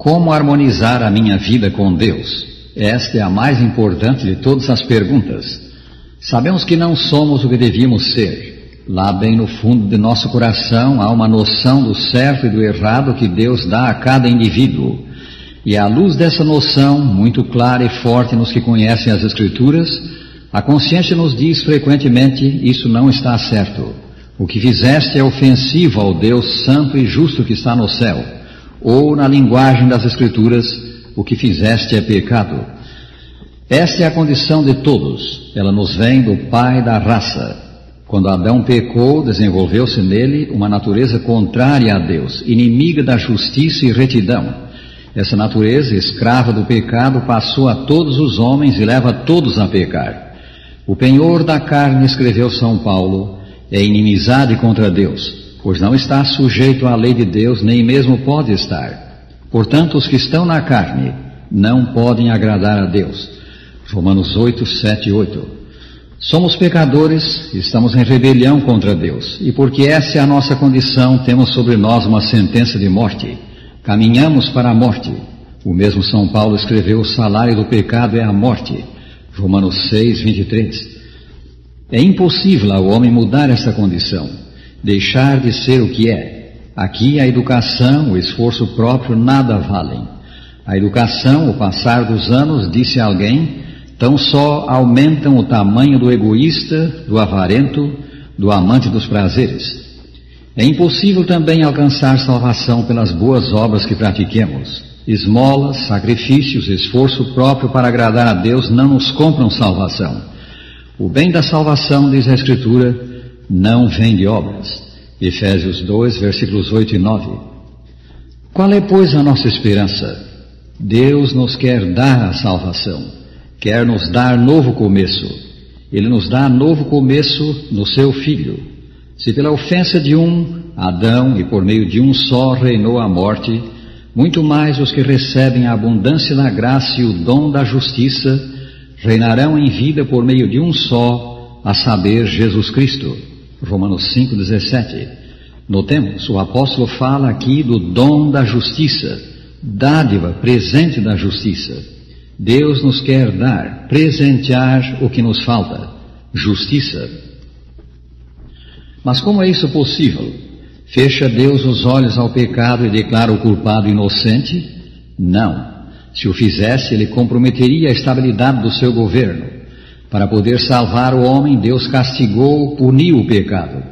Como harmonizar a minha vida com Deus? Esta é a mais importante de todas as perguntas. Sabemos que não somos o que devíamos ser. Lá bem no fundo de nosso coração há uma noção do certo e do errado que Deus dá a cada indivíduo. E à luz dessa noção, muito clara e forte nos que conhecem as Escrituras, a consciência nos diz frequentemente: isso não está certo. O que fizeste é ofensivo ao Deus santo e justo que está no céu. Ou, na linguagem das Escrituras, o que fizeste é pecado. Esta é a condição de todos. Ela nos vem do pai da raça. Quando Adão pecou, desenvolveu-se nele uma natureza contrária a Deus, inimiga da justiça e retidão. Essa natureza, escrava do pecado, passou a todos os homens e leva todos a pecar. O penhor da carne, escreveu São Paulo, é inimizade contra Deus, pois não está sujeito à lei de Deus, nem mesmo pode estar. Portanto, os que estão na carne não podem agradar a Deus. Romanos 8, 7 e 8. Somos pecadores, estamos em rebelião contra Deus, e porque essa é a nossa condição, temos sobre nós uma sentença de morte. Caminhamos para a morte. O mesmo São Paulo escreveu: o salário do pecado é a morte. Romanos 6, 23. É impossível ao homem mudar essa condição, deixar de ser o que é. Aqui a educação, o esforço próprio nada valem. A educação, o passar dos anos, disse alguém, tão só aumentam o tamanho do egoísta, do avarento, do amante dos prazeres. É impossível também alcançar salvação pelas boas obras que pratiquemos. Esmolas, sacrifícios, esforço próprio para agradar a Deus não nos compram salvação. O bem da salvação, diz a Escritura, não vem de obras. Efésios 2, versículos 8 e 9. Qual é, pois, a nossa esperança? Deus nos quer dar a salvação, quer nos dar novo começo. Ele nos dá novo começo no seu Filho. Se pela ofensa de Adão, e por meio de um só reinou a morte, muito mais os que recebem a abundância da graça e o dom da justiça reinarão em vida por meio de um só, a saber, Jesus Cristo. Romanos 5, 17. Notemos, o apóstolo fala aqui do dom da justiça, dádiva, presente da justiça. Deus nos quer dar, presentear o que nos falta, justiça. Mas como é isso possível? Fecha Deus os olhos ao pecado e declara o culpado inocente? Não. Se o fizesse, ele comprometeria a estabilidade do seu governo. Para poder salvar o homem, Deus castigou, puniu o pecado.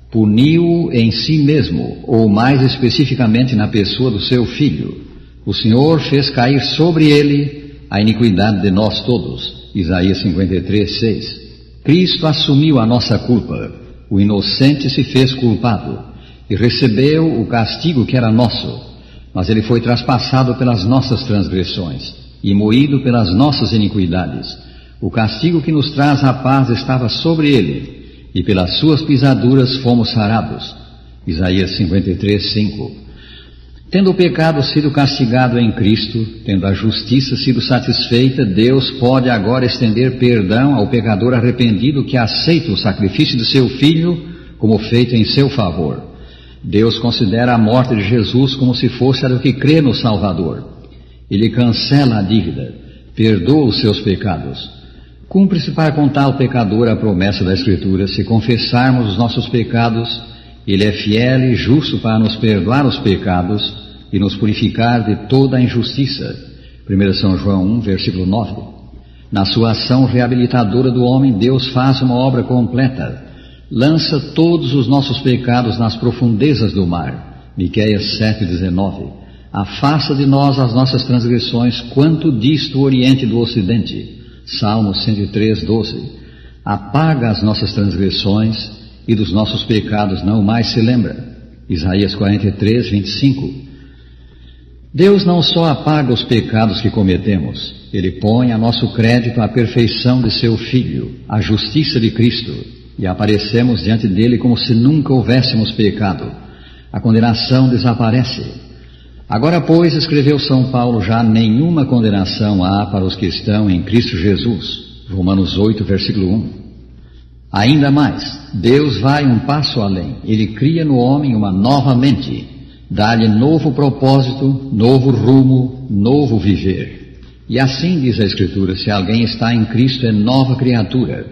Puniu-o em si mesmo, ou mais especificamente na pessoa do seu Filho. O Senhor fez cair sobre ele a iniquidade de nós todos. Isaías 53, 6. Cristo assumiu a nossa culpa. O inocente se fez culpado e recebeu o castigo que era nosso, mas ele foi traspassado pelas nossas transgressões e moído pelas nossas iniquidades. O castigo que nos traz a paz estava sobre ele, e pelas suas pisaduras fomos sarados. Isaías 53, 5. Tendo o pecado sido castigado em Cristo, tendo a justiça sido satisfeita, Deus pode agora estender perdão ao pecador arrependido que aceita o sacrifício de seu Filho como feito em seu favor. Deus considera a morte de Jesus como se fosse a do que crê no Salvador. Ele cancela a dívida, perdoa os seus pecados. Cumpre-se para com tal pecador a promessa da Escritura: se confessarmos os nossos pecados, Ele é fiel e justo para nos perdoar os pecados e nos purificar de toda a injustiça. 1 São João 1, versículo 9. Na sua ação reabilitadora do homem, Deus faz uma obra completa. Lança todos os nossos pecados nas profundezas do mar. Miqueias 7:19. Afasta de nós as nossas transgressões, quanto dista o Oriente do Ocidente. Salmo 103:12. Apaga as nossas transgressões e dos nossos pecados não mais se lembra. Isaías 43:25. Deus não só apaga os pecados que cometemos, Ele põe a nosso crédito a perfeição de seu Filho, a justiça de Cristo, e aparecemos diante dele como se nunca houvéssemos pecado. A condenação desaparece. Agora, pois, escreveu São Paulo, já nenhuma condenação há para os que estão em Cristo Jesus. Romanos 8, versículo 1. Ainda mais, Deus vai um passo além. Ele cria no homem uma nova mente. dá-lhe novo propósito, novo rumo, novo viver. E assim diz a Escritura: se alguém está em Cristo, é nova criatura.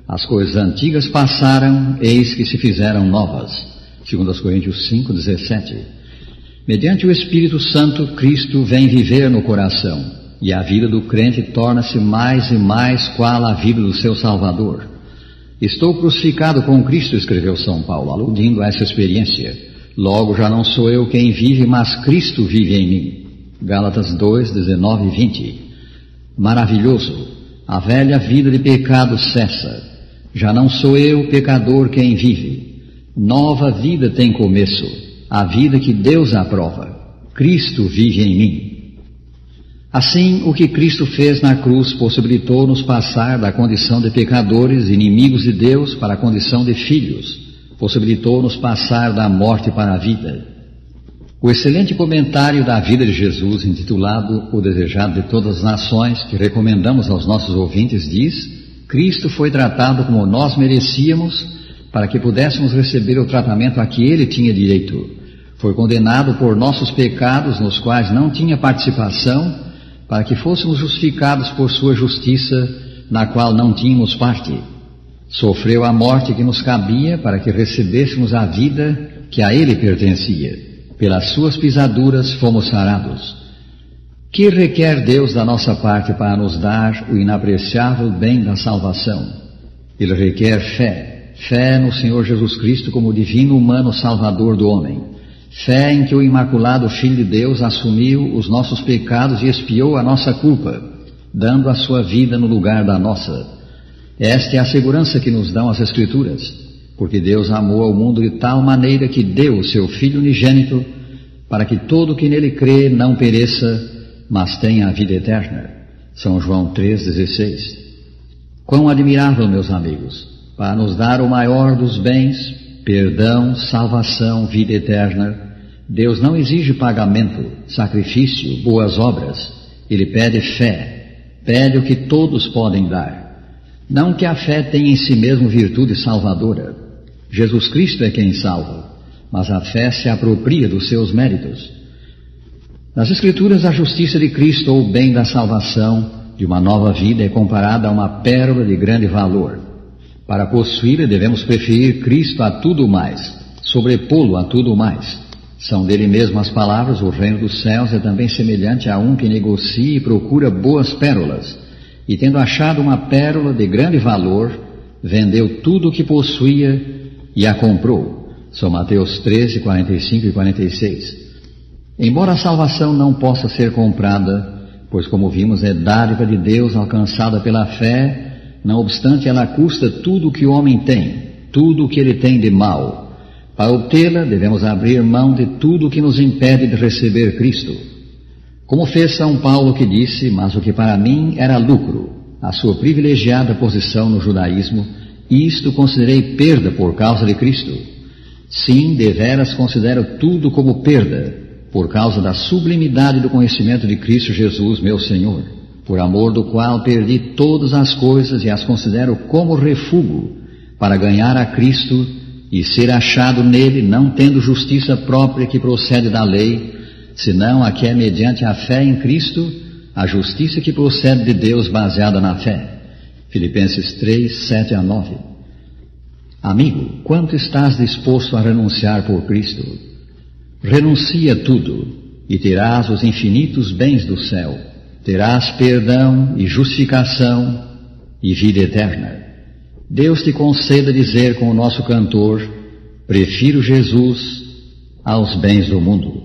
As coisas antigas passaram, eis que se fizeram novas. 2 Coríntios 5:17. Mediante o Espírito Santo, Cristo vem viver no coração, e a vida do crente torna-se mais e mais qual a vida do seu Salvador. Estou crucificado com Cristo, escreveu São Paulo, aludindo a essa experiência. Logo já não sou eu quem vive, mas Cristo vive em mim. Gálatas 2:19 e 20. Maravilhoso! A velha vida de pecado cessa. Já não sou eu, pecador, quem vive. Nova vida tem começo, a vida que Deus aprova. Cristo vive em mim. Assim, o que Cristo fez na cruz possibilitou-nos passar da condição de pecadores, inimigos de Deus, para a condição de filhos. Possibilitou-nos passar da morte para a vida. O excelente comentário da vida de Jesus, intitulado O Desejado de Todas as Nações, que recomendamos aos nossos ouvintes, diz: Cristo foi tratado como nós merecíamos, para que pudéssemos receber o tratamento a que Ele tinha direito. Foi condenado por nossos pecados, nos quais não tinha participação, para que fôssemos justificados por sua justiça, na qual não tínhamos parte. Sofreu a morte que nos cabia, para que recebêssemos a vida que a Ele pertencia. Pelas suas pisaduras fomos sarados. Que requer Deus da nossa parte para nos dar o inapreciável bem da salvação? Ele requer fé no Senhor Jesus Cristo como divino humano Salvador do homem. Fé em que o Imaculado Filho de Deus assumiu os nossos pecados e expiou a nossa culpa, dando a sua vida no lugar da nossa. Esta é a segurança que nos dão as Escrituras, porque Deus amou ao mundo de tal maneira que deu o seu Filho unigênito, para que todo o que nele crê não pereça, mas tenha a vida eterna. São João 3,16. Quão admirável, meus amigos, para nos dar o maior dos bens, perdão, salvação, vida eterna. Deus não exige pagamento, sacrifício, boas obras. Ele pede fé, pede o que todos podem dar. Não que a fé tenha em si mesmo virtude salvadora. Jesus Cristo é quem salva, mas a fé se apropria dos seus méritos. Nas Escrituras, a justiça de Cristo, ou o bem da salvação, de uma nova vida, é comparada a uma pérola de grande valor. Para possuí-la, devemos preferir Cristo a tudo mais, sobrepô-lo a tudo mais. São dele mesmo as palavras: o reino dos céus é também semelhante a um que negocia e procura boas pérolas, e tendo achado uma pérola de grande valor, vendeu tudo o que possuía e a comprou. São Mateus 13, 45 e 46. Embora a salvação não possa ser comprada, pois, como vimos, é dádiva de Deus alcançada pela fé, não obstante ela custa tudo o que o homem tem, tudo o que ele tem de mal. Para obtê-la, devemos abrir mão de tudo o que nos impede de receber Cristo. Como fez São Paulo, que disse: mas o que para mim era lucro, a sua privilegiada posição no judaísmo, isto considerei perda por causa de Cristo. Sim, deveras considero tudo como perda, por causa da sublimidade do conhecimento de Cristo Jesus, meu Senhor, por amor do qual perdi todas as coisas e as considero como refúgio, para ganhar a Cristo e ser achado nele, não tendo justiça própria que procede da lei, senão a que é mediante a fé em Cristo, a justiça que procede de Deus baseada na fé. Filipenses 3, 7 a 9. Amigo, quanto estás disposto a renunciar por Cristo? Renuncia tudo, e terás os infinitos bens do céu. Terás perdão e justificação e vida eterna. Deus te conceda dizer com o nosso cantor: prefiro Jesus aos bens do mundo.